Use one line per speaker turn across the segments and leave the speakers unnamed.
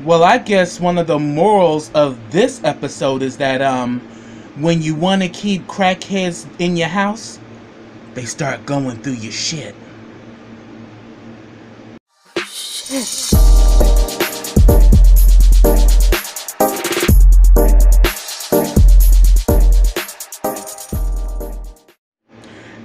Well, I guess one of the morals of this episode is that when you want to keep crackheads in your house, they start going through your shit.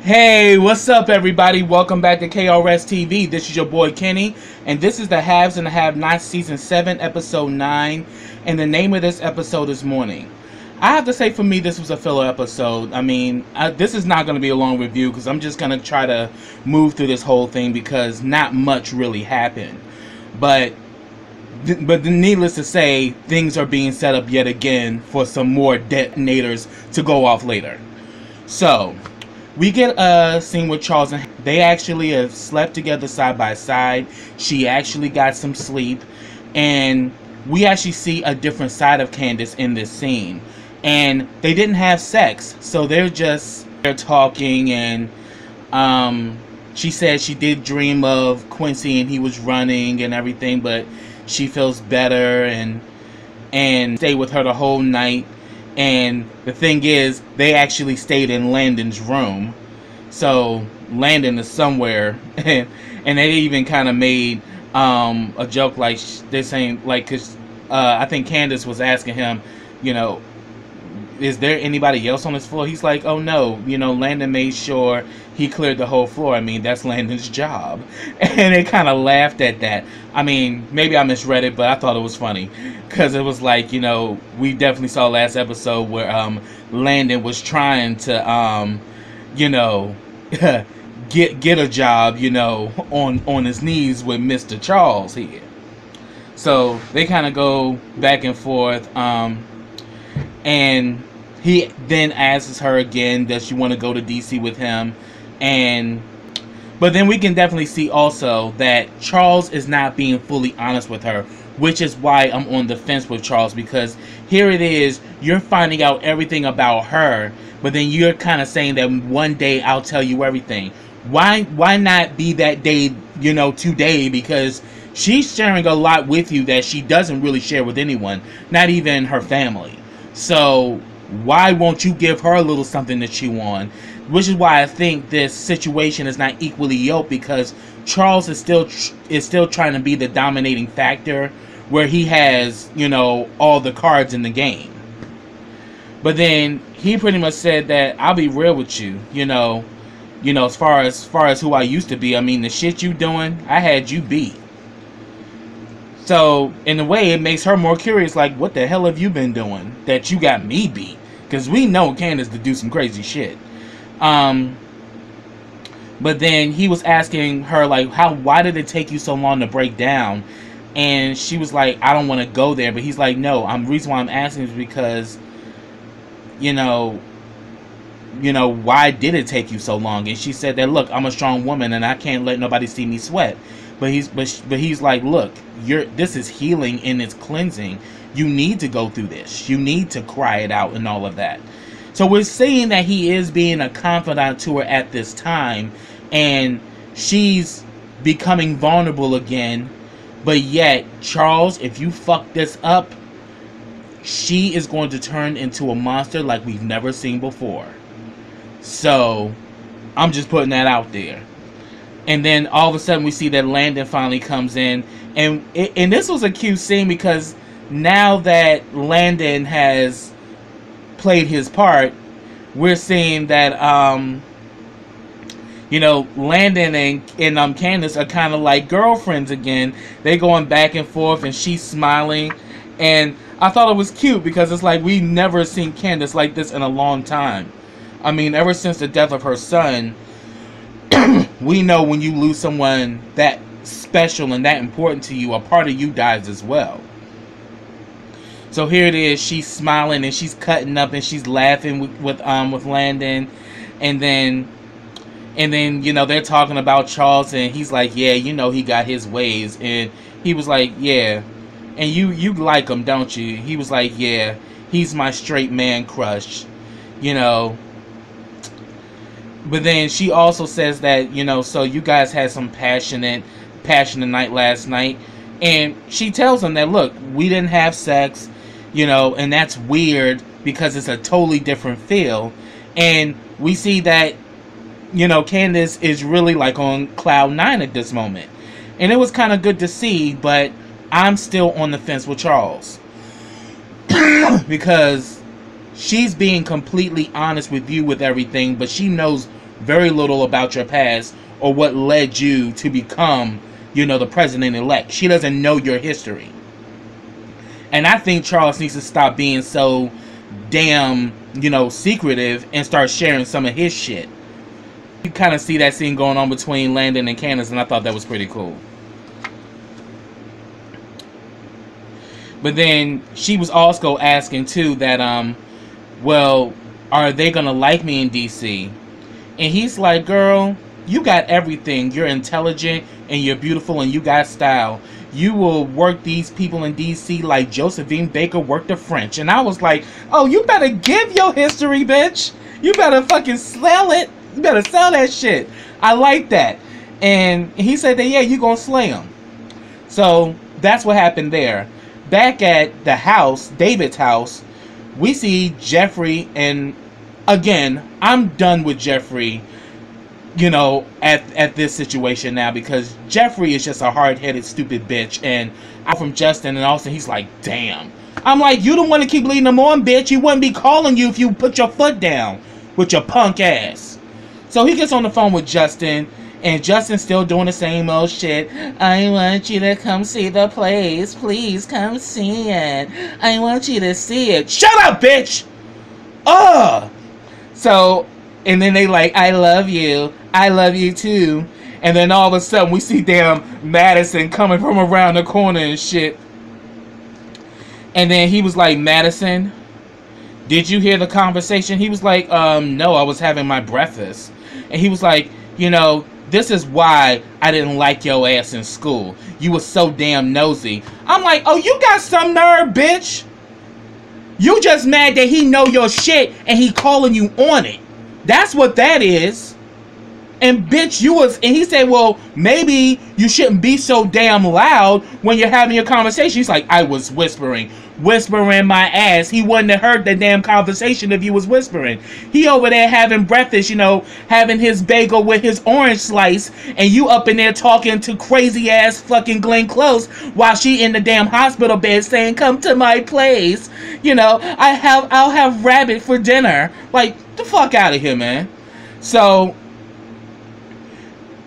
Hey, what's up everybody? Welcome back to KRS TV. This is your boy Kenny, and this is the Haves and the Have-Nots Season 7, Episode 9, and the name of this episode is Morning. I have to say, for me, this was a filler episode. I mean, this is not going to be a long review because I'm just going to try to move through this whole thing because not much really happened. But needless to say, things are being set up yet again for some more detonators to go off later. So we get a scene with Charles, and they actually have slept together side by side. She actually got some sleep, and we actually see a different side of Candace in this scene. And they didn't have sex, so they're talking, and she said she did dream of Quincy and he was running and everything, but she feels better and stayed with her the whole night. And the thing is, they actually stayed in Landon's room. So Landon is somewhere. And they even kind of made a joke, like they're saying, like, because I think Candace was asking him, you know, is there anybody else on this floor? He's like, oh no, you know, Landon made sure he cleared the whole floor. I mean, that's Landon's job. And they kind of laughed at that. I mean, maybe I misread it, but I thought it was funny. Because it was like, you know, we definitely saw last episode where Landon was trying to, you know, get a job, you know, on his knees with Mr. Charles here. So they kind of go back and forth. And he then asks her again, does she want to go to DC with him? But then we can definitely see also that Charles is not being fully honest with her, which is why I'm on the fence with Charles, because here it is, you're finding out everything about her, but then you're kind of saying that one day I'll tell you everything. Why not be that day, you know, today? Because she's sharing a lot with you that she doesn't really share with anyone, not even her family. So why won't you give her a little something to chew on? Which is why I think this situation is not equally yoked, because Charles is still trying to be the dominating factor, where he has, you know, all the cards in the game. But then he pretty much said that, I'll be real with you, you know, as far as who I used to be, I mean, the shit you doing, I had you beat. So, in a way, it makes her more curious, like, what the hell have you been doing that you got me beat? Because we know Candace to do some crazy shit. But then he was asking her, like, why did it take you so long to break down? And she was like, I don't want to go there. But he's like, no, the reason why I'm asking is because, you know, why did it take you so long? And she said that, look, I'm a strong woman and I can't let nobody see me sweat. But he's like, look, this is healing and it's cleansing. You need to go through this. You need to cry it out and all of that. So we're seeing that he is being a confidant to her at this time, and she's becoming vulnerable again. But yet, Charles, if you fuck this up, she is going to turn into a monster like we've never seen before. So I'm just putting that out there. And then all of a sudden we see that Landon finally comes in. And this was a cute scene, because now that Landon has played his part, we're seeing that, you know, Landon and Candace are kind of like girlfriends again. They're going back and forth, and she's smiling. And I thought it was cute, because it's like we've never seen Candace like this in a long time. I mean, ever since the death of her son, we know when you lose someone that special and that important to you, a part of you dies as well. So here it is, she's smiling and she's cutting up and she's laughing with Landon, and then you know, they're talking about Charles, and he's like, yeah, you know, he got his ways, and he was like, yeah, and you like him, don't you? He was like, yeah, he's my straight man crush, you know. But then she also says that, you know, so you guys had some passionate night last night. And she tells him that, look, we didn't have sex, you know, and that's weird because it's a totally different feel. And we see that, you know, Candace is really like on cloud 9 at this moment. And it was kind of good to see, but I'm still on the fence with Charles. Because she's being completely honest with you with everything, but she knows very little about your past or what led you to become, you know, the president-elect. She doesn't know your history. And I think Charles needs to stop being so damn, you know, secretive and start sharing some of his shit. You kind of see that scene going on between Landon and Candace, and I thought that was pretty cool. But then she was also asking too that, well, are they gonna like me in DC? And he's like, girl, you got everything. You're intelligent and you're beautiful and you got style. You will work these people in DC like Josephine Baker worked the French. And I was like, oh, you better give your history, bitch. You better fucking sell it. You better sell that shit. I like that. And he said that, yeah, you gonna slay him. So that's what happened there. Back at the house, David's house, we see Jeffrey, and again, I'm done with Jeffrey, you know, at this situation now, because Jeffrey is just a hard-headed, stupid bitch. And I'm from Justin, and also he's like, damn. I'm like, you don't want to keep leading them on, bitch. He wouldn't be calling you if you put your foot down with your punk ass. So he gets on the phone with Justin, and Justin's still doing the same old shit. I want you to come see the place. Please come see it. I want you to see it. Shut up, bitch! Ugh! So, and then they like, I love you. I love you too. And then all of a sudden we see damn Madison coming from around the corner and shit. And then he was like, Madison, did you hear the conversation? He was like, no, I was having my breakfast. And he was like, you know, this is why I didn't like your ass in school. You were so damn nosy. I'm like, oh, you got some nerve, bitch. You just mad that he know your shit and he calling you on it. That's what that is. And bitch, you was, and he said, well, maybe you shouldn't be so damn loud when you're having your conversation. He's like, I was whispering my ass. He wouldn't have heard the damn conversation if you was whispering. He over there having breakfast, you know, having his bagel with his orange slice, and you up in there talking to crazy ass fucking Glenn Close while she in the damn hospital bed saying, come to my place. You know, I'll have rabbit for dinner. Like, the fuck out of here, man. So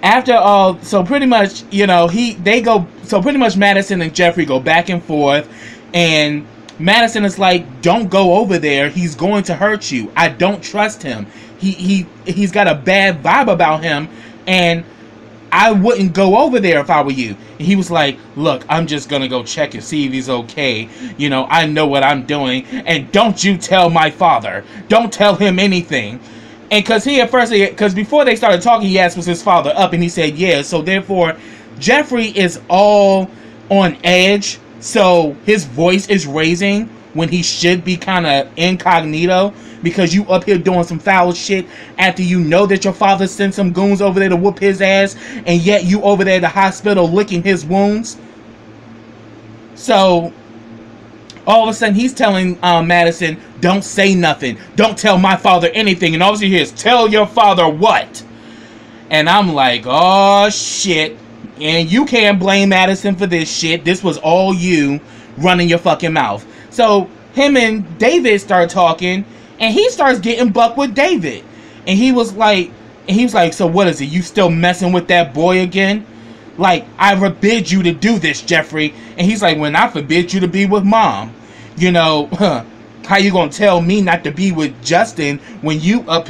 after all, so pretty much, you know, so pretty much Madison and Jeffrey go back and forth, and Madison is like, don't go over there, he's going to hurt you. I don't trust him. He's got a bad vibe about him, and I wouldn't go over there if I were you. And he was like, look, I'm just gonna go check and see if he's okay. You know, I know what I'm doing, and don't you tell my father. Don't tell him anything. And because before they started talking, he asked, was his father up? And he said, yeah. So therefore, Jeffrey is all on edge. So his voice is raising when he should be kind of incognito, because you up here doing some foul shit after you know that your father sent some goons over there to whoop his ass, and yet you over there at the hospital licking his wounds. So all of a sudden he's telling Madison, don't say nothing. Don't tell my father anything. And all you hear is, tell your father what? And I'm like, oh shit. And you can't blame Madison for this shit. This was all you running your fucking mouth. So him and David start talking, and he starts getting buck with David. And he was like, so what is it? You still messing with that boy again? Like, I forbid you to do this, Jeffrey. And he's like, when I forbid you to be with mom, you know, how you gonna tell me not to be with Justin when you up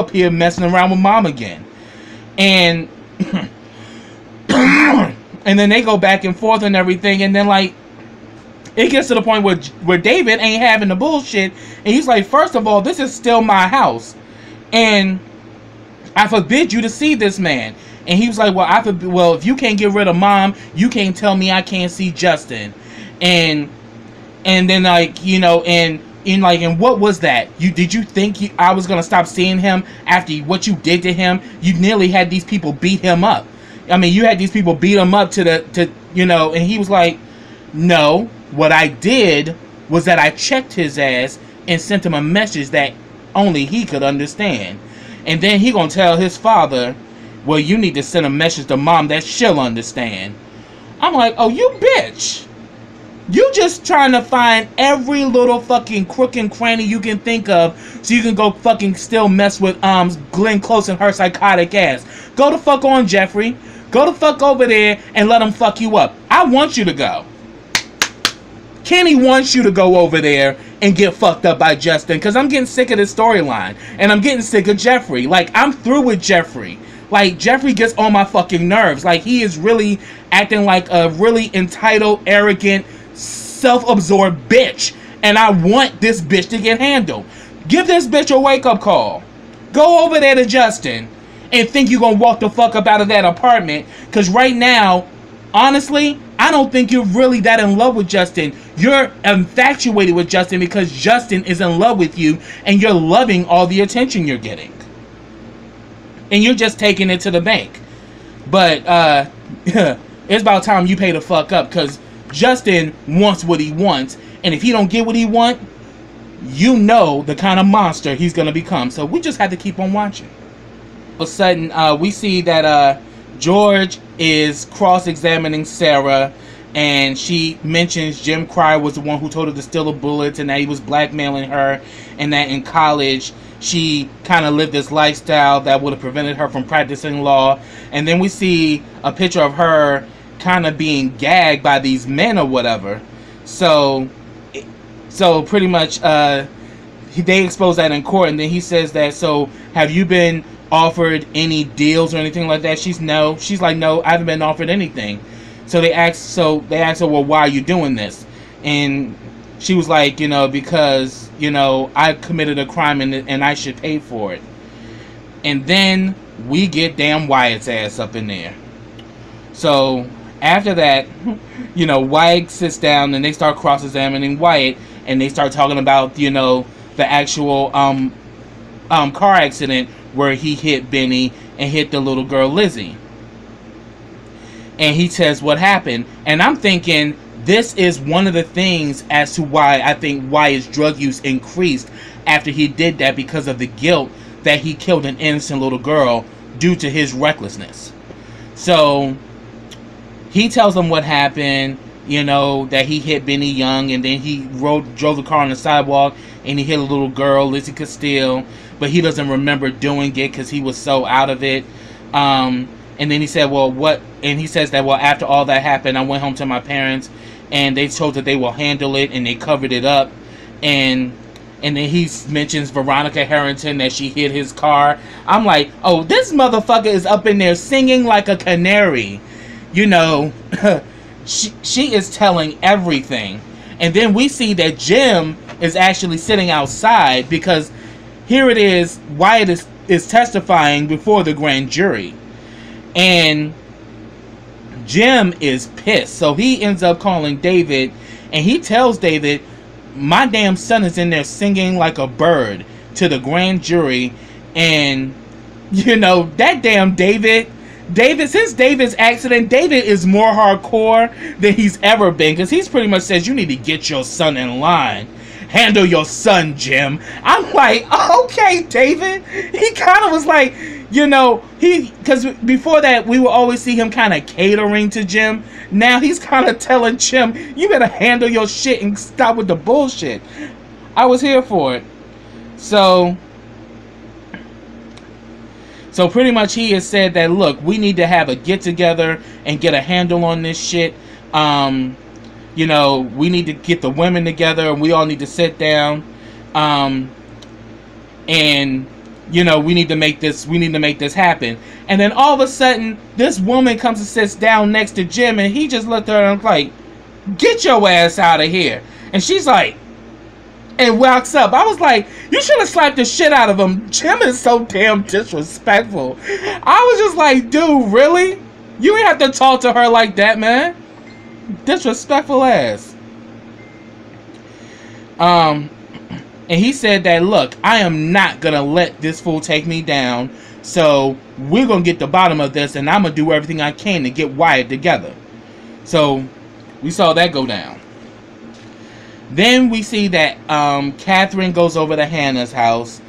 here messing around with mom again? And and then they go back and forth and everything, and then like it gets to the point where David ain't having the bullshit, and he's like, first of all, this is still my house, and I forbid you to see this man. And he was like, well, if you can't get rid of mom, you can't tell me I can't see Justin. And then, like, you know, and what was that? Did you think I was gonna stop seeing him after what you did to him? You nearly had these people beat him up. I mean, you had these people beat him up to you know, and he was like, no, what I did was that I checked his ass and sent him a message that only he could understand. And then he gonna tell his father, well, you need to send a message to mom that she'll understand. I'm like, oh, you bitch. You just trying to find every little fucking crook and cranny you can think of so you can go fucking still mess with Glenn Close and her psychotic ass. Go the fuck on, Jeffrey. Go the fuck over there and let them fuck you up. I want you to go. Kenny wants you to go over there and get fucked up by Justin, because I'm getting sick of this storyline. And I'm getting sick of Jeffrey. Like, I'm through with Jeffrey. Like, Jeffrey gets on my fucking nerves. Like, he is really acting like a really entitled, arrogant, self-absorbed bitch. And I want this bitch to get handled. Give this bitch a wake-up call. Go over there to Justin and think you're gonna walk the fuck up out of that apartment. Because right now, honestly, I don't think you're really that in love with Justin. You're infatuated with Justin because Justin is in love with you and you're loving all the attention you're getting. And you're just taking it to the bank. But it's about time you pay the fuck up, because Justin wants what he wants. And if he don't get what he wants, you know the kind of monster he's going to become. So we just have to keep on watching. All of a sudden, we see that George is cross-examining Sarah, and she mentions Jim Cryer was the one who told her to steal the bullets, and that he was blackmailing her, and that in college she kind of lived this lifestyle that would have prevented her from practicing law. And then we see a picture of her kind of being gagged by these men or whatever. So pretty much they expose that in court, and then he says that, so have you been offered any deals or anything like that? She's like, no, I haven't been offered anything. So they asked her, well, why are you doing this? And she was like, you know, because, you know, I committed a crime and I should pay for it. And then we get damn Wyatt's ass up in there. So after that, you know, Wyatt sits down and they start cross-examining Wyatt, and they start talking about, you know, the actual car accident where he hit Benny and hit the little girl Lizzie. And he says what happened. And I'm thinking this is one of the things as to why I think Wyatt's drug use increased after he did that, because of the guilt that he killed an innocent little girl due to his recklessness. So he tells them what happened, you know, that he hit Benny Young, and then he drove the car on the sidewalk and he hit a little girl, Lizzie Castile, but he doesn't remember doing it because he was so out of it. And then he said, well, what? And he says that, well, after all that happened, I went home to my parents, and they told that they will handle it, and they covered it up. And then he mentions Veronica Harrington, that she hit his car. I'm like, oh, this motherfucker is up in there singing like a canary. You know, she is telling everything. And then we see that Jim is actually sitting outside, because here it is, Wyatt is testifying before the grand jury. And Jim is pissed. So he ends up calling David, and he tells David, my damn son is in there singing like a bird to the grand jury. And, you know, that damn David, since David's accident, David is more hardcore than he's ever been, because he's pretty much says, you need to get your son in line. Handle your son, Jim. I'm like, okay, David. He kind of was like, you know, because before that, we would always see him kind of catering to Jim. Now he's kind of telling Jim, you better handle your shit and stop with the bullshit. I was here for it. So pretty much he has said that, look, we need to have a get-together and get a handle on this shit. You know, we need to get the women together, and we all need to sit down. And you know, we need to make this happen. And then all of a sudden, this woman comes and sits down next to Jim, and he just looked at her and was like, get your ass out of here. And she's like, and walks up. I was like, you should have slapped the shit out of him. Jim is so damn disrespectful. I was just like, dude, really? You ain't have to talk to her like that, man. Disrespectful ass. And he said that, look, I am not gonna let this fool take me down. So we're going to get the bottom of this, and I'm going to do everything I can to get Wyatt together. So we saw that go down. Then we see that Catherine goes over to Hannah's house.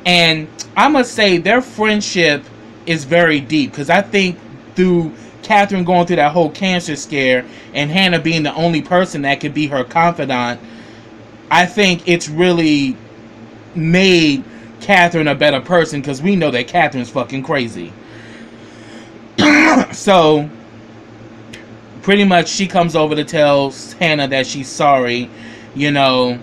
And I must say their friendship is very deep. Because I think through Catherine going through that whole cancer scare and Hannah being the only person that could be her confidant, I think it's really made Catherine a better person, because we know that Catherine's fucking crazy. So pretty much she comes over to tell Hannah that she's sorry, you know,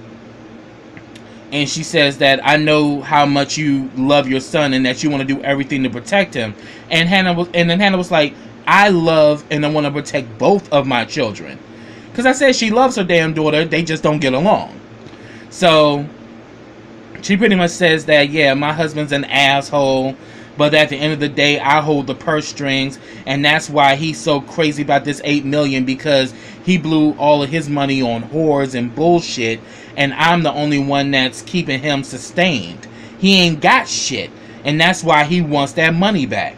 and she says that I know how much you love your son and that you want to do everything to protect him. And then Hannah was like, I love and I want to protect both of my children. Because I said she loves her damn daughter, they just don't get along. So she pretty much says that, yeah, my husband's an asshole, but at the end of the day, I hold the purse strings, and that's why he's so crazy about this $8 million, because he blew all of his money on whores and bullshit, and I'm the only one that's keeping him sustained. He ain't got shit, and that's why he wants that money back.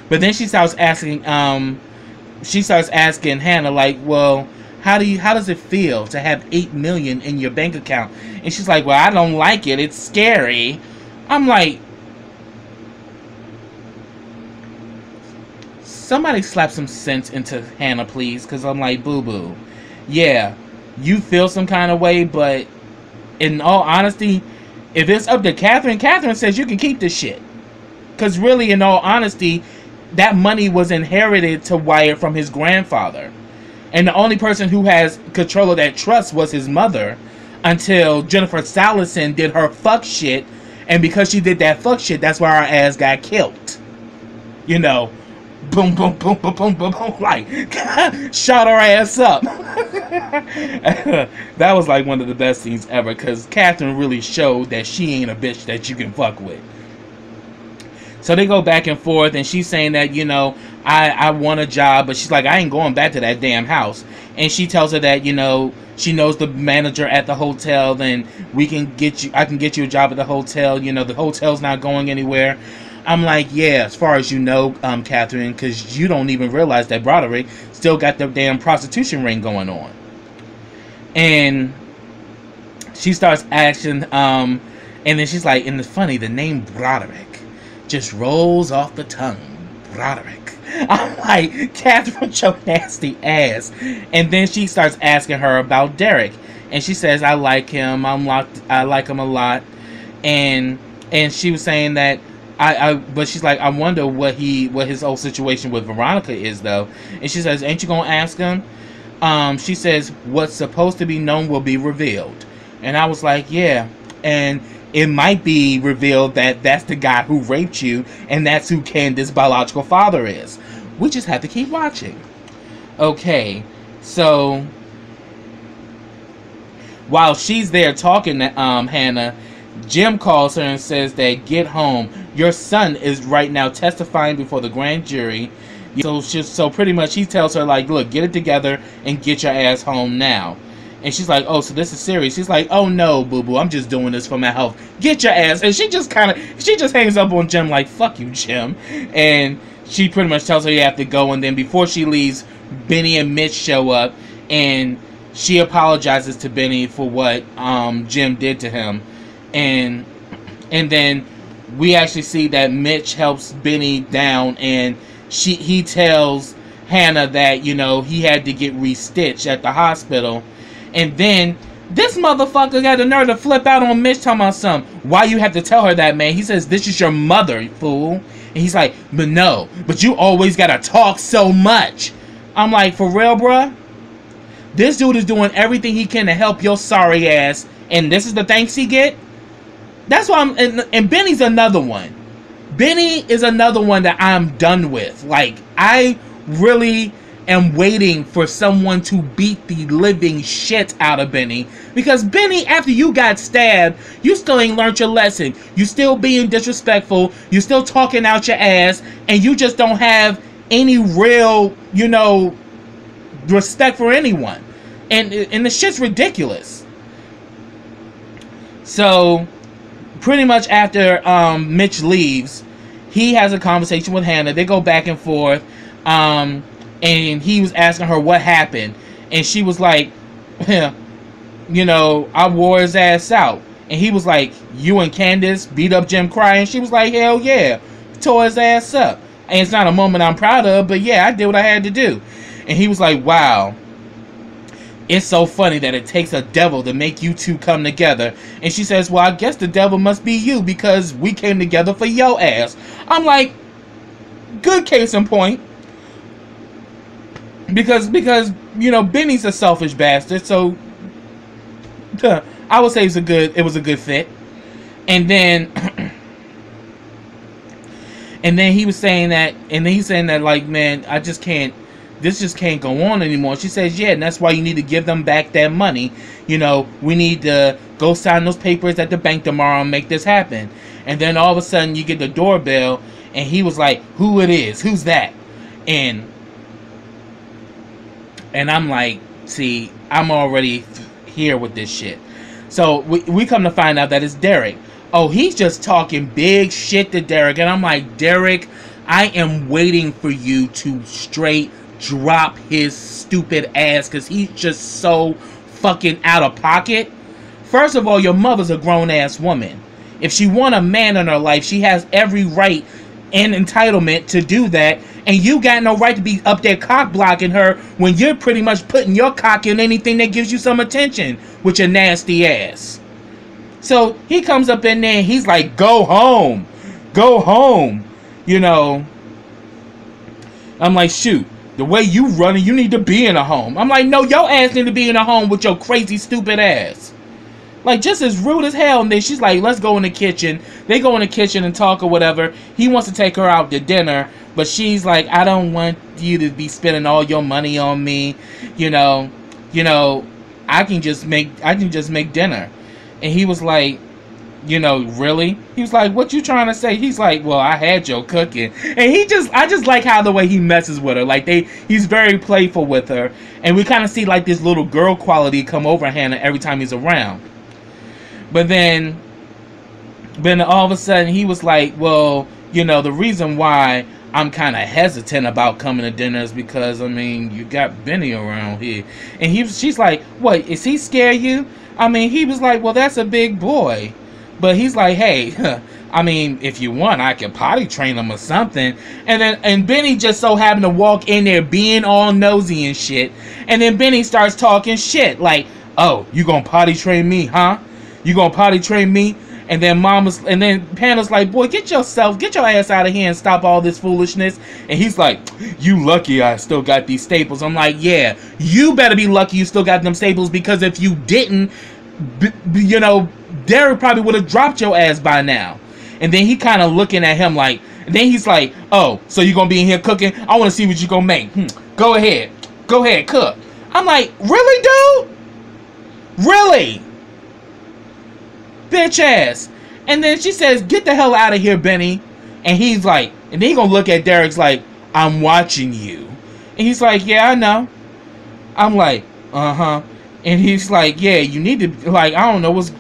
But then she starts asking Hannah, like, well, how does it feel to have $8 million in your bank account? And she's like, well, I don't like it. It's scary. I'm like, somebody slap some sense into Hannah, please. Because I'm like, boo-boo. Yeah, you feel some kind of way, but in all honesty, if it's up to Catherine, Catherine says you can keep this shit. Because really, in all honesty, that money was inherited to Wyatt from his grandfather. And the only person who has control of that trust was his mother, until Jennifer Salison did her fuck shit. And because she did that fuck shit, that's why her ass got killed. You know, boom, boom, boom, boom, boom, boom, boom, like, shot her ass up. That was like one of the best scenes ever, because Catherine really showed that she ain't a bitch that you can fuck with. So they go back and forth, and she's saying that, you know, I want a job, but she's like, I ain't going back to that damn house. And she tells her that, you know, she knows the manager at the hotel, then I can get you a job at the hotel. You know, the hotel's not going anywhere. I'm like, yeah, as far as you know, Catherine, because you don't even realize that Broderick still got the damn prostitution ring going on. And she starts asking, and then she's like, and it's funny, the name Broderick just rolls off the tongue. Broderick. I'm like, Catherine, your nasty ass. And then she starts asking her about Derek, and she says, I like him. I like him a lot. And she was saying that but she's like, I wonder what his whole situation with Veronica is, though. And she says, ain't you gonna ask him? She says, what's supposed to be known will be revealed. And I was like, yeah. And it might be revealed that that's the guy who raped you, and that's who Candace's biological father is. We just have to keep watching. Okay, so while she's there talking to Hannah, Jim calls her and says that, get home. Your son is right now testifying before the grand jury. So pretty much he tells her, like, look, get it together and get your ass home now. And she's like, oh, so this is serious. She's like, oh no, boo-boo, I'm just doing this for my health. Get your ass. And she just hangs up on Jim like, fuck you, Jim. And she pretty much tells her you have to go. And then before she leaves, Benny and Mitch show up. And she apologizes to Benny for what Jim did to him. And then we actually see that Mitch helps Benny down. And he tells Hannah that, you know, he had to get restitched at the hospital. And then this motherfucker got the nerve to flip out on Mitch talking about something. Why you have to tell her that, man? He says, this is your mother, fool. And he's like, but no, but you always gotta talk so much. I'm like, for real, bruh? This dude is doing everything he can to help your sorry ass, and this is the thanks he get? That's why and Benny's another one. Benny is another one that I'm done with. Like, I really am waiting for someone to beat the living shit out of Benny. Because Benny, after you got stabbed, you still ain't learned your lesson. You still being disrespectful. You still talking out your ass. And you just don't have any real, you know, respect for anyone. And the shit's ridiculous. So pretty much after Mitch leaves, he has a conversation with Hannah. They go back and forth, and he was asking her what happened, and she was like, you know, I wore his ass out. And he was like, you and Candace beat up Jim Cryer? And she was like, hell yeah, tore his ass up. And it's not a moment I'm proud of, but yeah, I did what I had to do. And he was like, wow, it's so funny that it takes a devil to make you two come together. And she says, well, I guess the devil must be you, because we came together for your ass. I'm like, good case in point. Because you know, Benny's a selfish bastard, so I would say it was a good fit. And then and then he was saying that, he's saying that, like, man, I just can't, this just can't go on anymore. She says, yeah, and that's why you need to give them back that money. You know, we need to go sign those papers at the bank tomorrow and make this happen. And then all of a sudden you get the doorbell, and he was like, who it is? Who's that? And I'm like, see, I'm already here with this shit. So we come to find out that it's Derek. Oh, he's just talking big shit to Derek. And I'm like, Derek, I am waiting for you to straight drop his stupid ass, because he's just so fucking out of pocket. First of all, your mother's a grown-ass woman. If she want a man in her life, she has every right and entitlement to do that. And you got no right to be up there cock blocking her when you're pretty much putting your cock in anything that gives you some attention with your nasty ass. So he comes up in there and he's like, go home. Go home. You know. I'm like, shoot. The way you running, you need to be in a home. I'm like, no, your ass need to be in a home with your crazy, stupid ass. Like, just as rude as hell. And then she's like, let's go in the kitchen. They go in the kitchen and talk or whatever. He wants to take her out to dinner. But she's like, I don't want you to be spending all your money on me. You know, I can just make dinner. And he was like, you know, really? He was like, what you trying to say? He's like, well, I had your cooking. And I just like how the way he messes with her. Like, he's very playful with her. And we kind of see like this little girl quality come over Hannah every time he's around. But then all of a sudden he was like, well, you know, the reason why I'm kind of hesitant about coming to dinner is because, I mean, you got Benny around here. And she's like, what, is he scare you? I mean, he was like, well, that's a big boy. But he's like, hey, I mean, if you want, I can potty train him or something. And Benny just so happened to walk in there being all nosy and shit. And then Benny starts talking shit like, oh, you gonna potty train me, huh? You gonna potty train me? And then Panda's like, boy, get your ass out of here and stop all this foolishness. And he's like, you lucky I still got these staples. I'm like, yeah, you better be lucky you still got them staples, because if you didn't, you know, Derek probably would have dropped your ass by now. And then he kind of looking at him like, and then he's like, oh, so you gonna be in here cooking? I want to see what you gonna make. Go ahead, cook. I'm like, really, dude? Really? Bitch ass. And then she says, get the hell out of here, Benny. And he's like, and then he gonna look at Derek's like, I'm watching you. And he's like, yeah, I know. I'm like, uh-huh. And he's like, yeah, you need to, like, I don't know what's,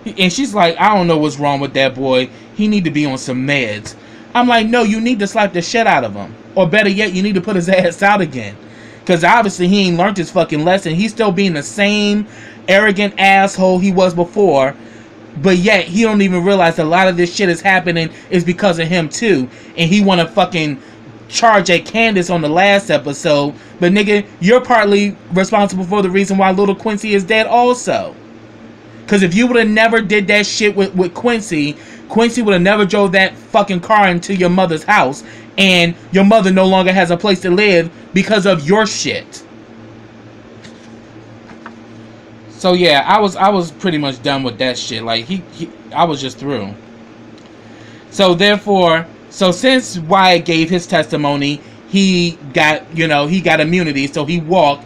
and she's like, I don't know what's wrong with that boy. He need to be on some meds. I'm like, no, you need to slap the shit out of him. Or better yet, you need to put his ass out again. Because obviously he ain't learned his fucking lesson. He's still being the same arrogant asshole he was before. But yet, he don't even realize a lot of this shit is happening is because of him too. And he want to fucking charge at Candace on the last episode. But nigga, you're partly responsible for the reason why little Quincy is dead also. Because if you would have never did that shit with Quincy would have never drove that fucking car into your mother's house. And your mother no longer has a place to live because of your shit. So yeah, I was pretty much done with that shit. Like I was just through. So therefore, since Wyatt gave his testimony, he got immunity. So he walked.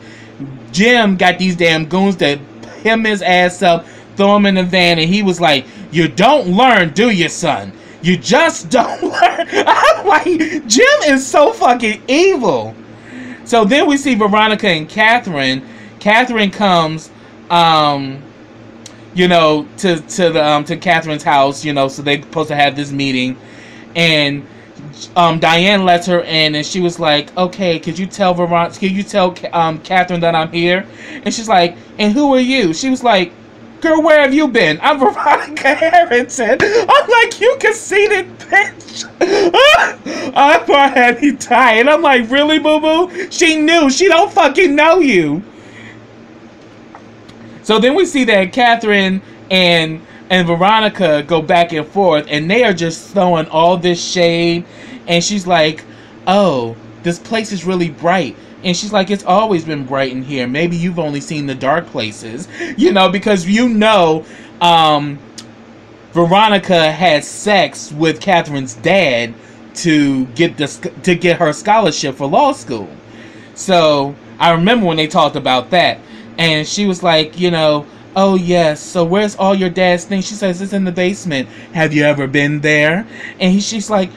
Jim got these damn goons that him his ass up, throw him in the van, and he was like, "You don't learn, do you, son? You just don't learn." I'm like, Jim is so fucking evil. So then we see Veronica and Catherine. Catherine comes you know, to Catherine's house, you know, so they're supposed to have this meeting, and Diane lets her in, and she was like, "Okay, could you tell Catherine that I'm here?" And she's like, "And who are you?" She was like, "Girl, where have you been? I'm Veronica Harrington." I'm like, "You conceited bitch." I thought had me dying. I'm like, "Really, boo boo?" She knew. She don't fucking know you. So then we see that Catherine and Veronica go back and forth, and they are just throwing all this shade. And she's like, "Oh, this place is really bright." And she's like, "It's always been bright in here. Maybe you've only seen the dark places." You know, because Veronica had sex with Catherine's dad to get her scholarship for law school. So I remember when they talked about that. And she was like, you know, "Oh yes, so where's all your dad's things?" She says, "It's in the basement. Have you ever been there?" And she's like,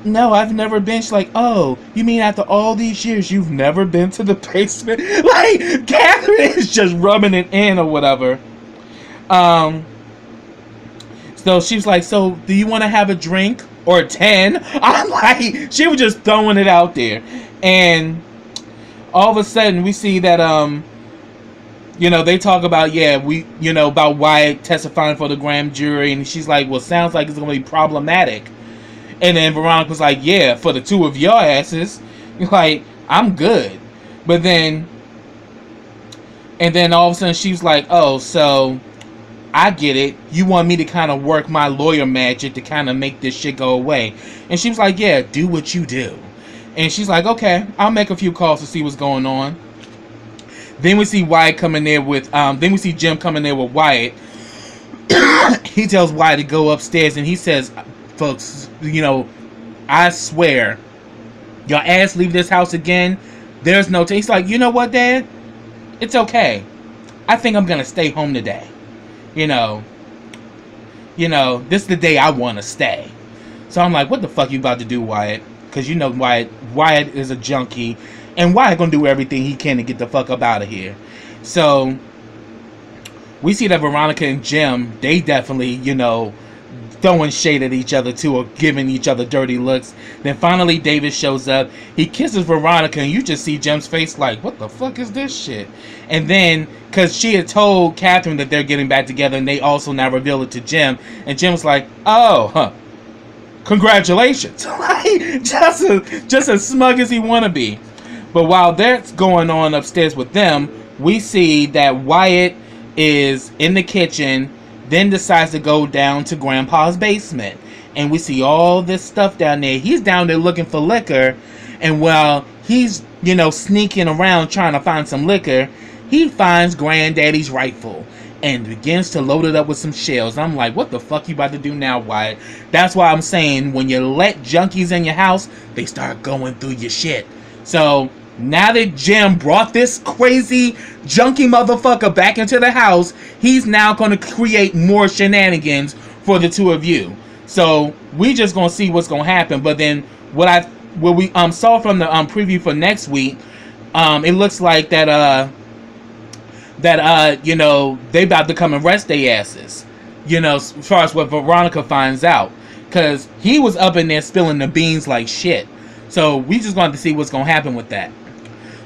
"No, I've never been." She's like, "Oh, you mean after all these years you've never been to the basement?" Like, Catherine is just rubbing it in or whatever. So she was like, "So do you want to have a drink or 10? I'm like, she was just throwing it out there. And all of a sudden we see that you know, they talk about, about Wyatt testifying for the grand jury, and she's like, "Well, sounds like it's going to be problematic." And then Veronica was like, "Yeah, for the two of your asses." Like, "I'm good." But then, and then all of a sudden she's like, "Oh, so I get it. You want me to kind of work my lawyer magic to kind of make this shit go away." And she was like, "Yeah, do what you do." And she's like, "Okay, I'll make a few calls to see what's going on." Then we see Wyatt coming there with, then we see Jim coming there with Wyatt. He tells Wyatt to go upstairs, and he says, "Folks, you know, I swear, your ass leave this house again, there's no he's like, "You know what, Dad? It's okay. I think I'm gonna stay home today. You know, this is the day I want to stay." So I'm like, "What the fuck you about to do, Wyatt?" Because you know Wyatt is a junkie. And Wyatt gonna do everything he can to get the fuck up out of here. So we see that Veronica and Jim, they definitely, you know, throwing shade at each other too, or giving each other dirty looks. Then finally David shows up. He kisses Veronica, and you just see Jim's face like, "What the fuck is this shit?" And then, because she had told Catherine that they're getting back together, and they also now reveal it to Jim, and Jim's like, "Oh, huh. Congratulations." Like, just as smug as he wanna be. But while that's going on upstairs with them, we see that Wyatt is in the kitchen, then decides to go down to Grandpa's basement. And we see all this stuff down there. He's down there looking for liquor. And while he's, you know, sneaking around trying to find some liquor, he finds Granddaddy's rifle and begins to load it up with some shells. I'm like, "What the fuck you about to do now, Wyatt?" That's why I'm saying, when you let junkies in your house, they start going through your shit. So now that Jim brought this crazy junkie motherfucker back into the house, he's now going to create more shenanigans for the two of you. So we just going to see what's going to happen. But then what we saw from the preview for next week, it looks like that you know, they about to come and rest their asses. You know, as far as what Veronica finds out, because he was up in there spilling the beans like shit. So we just going to see what's going to happen with that.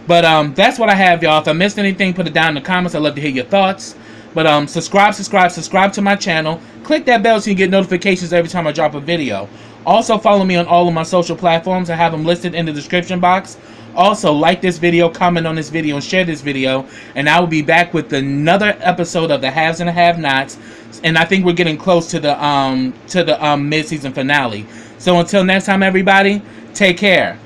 But that's what I have, y'all. If I missed anything, put it down in the comments. I'd love to hear your thoughts. But subscribe to my channel. Click that bell so you get notifications every time I drop a video. Also, follow me on all of my social platforms. I have them listed in the description box. Also, like this video, comment on this video, and share this video. And I will be back with another episode of the Haves and the Have-Nots. And I think we're getting close to the mid-season finale. So until next time, everybody, take care.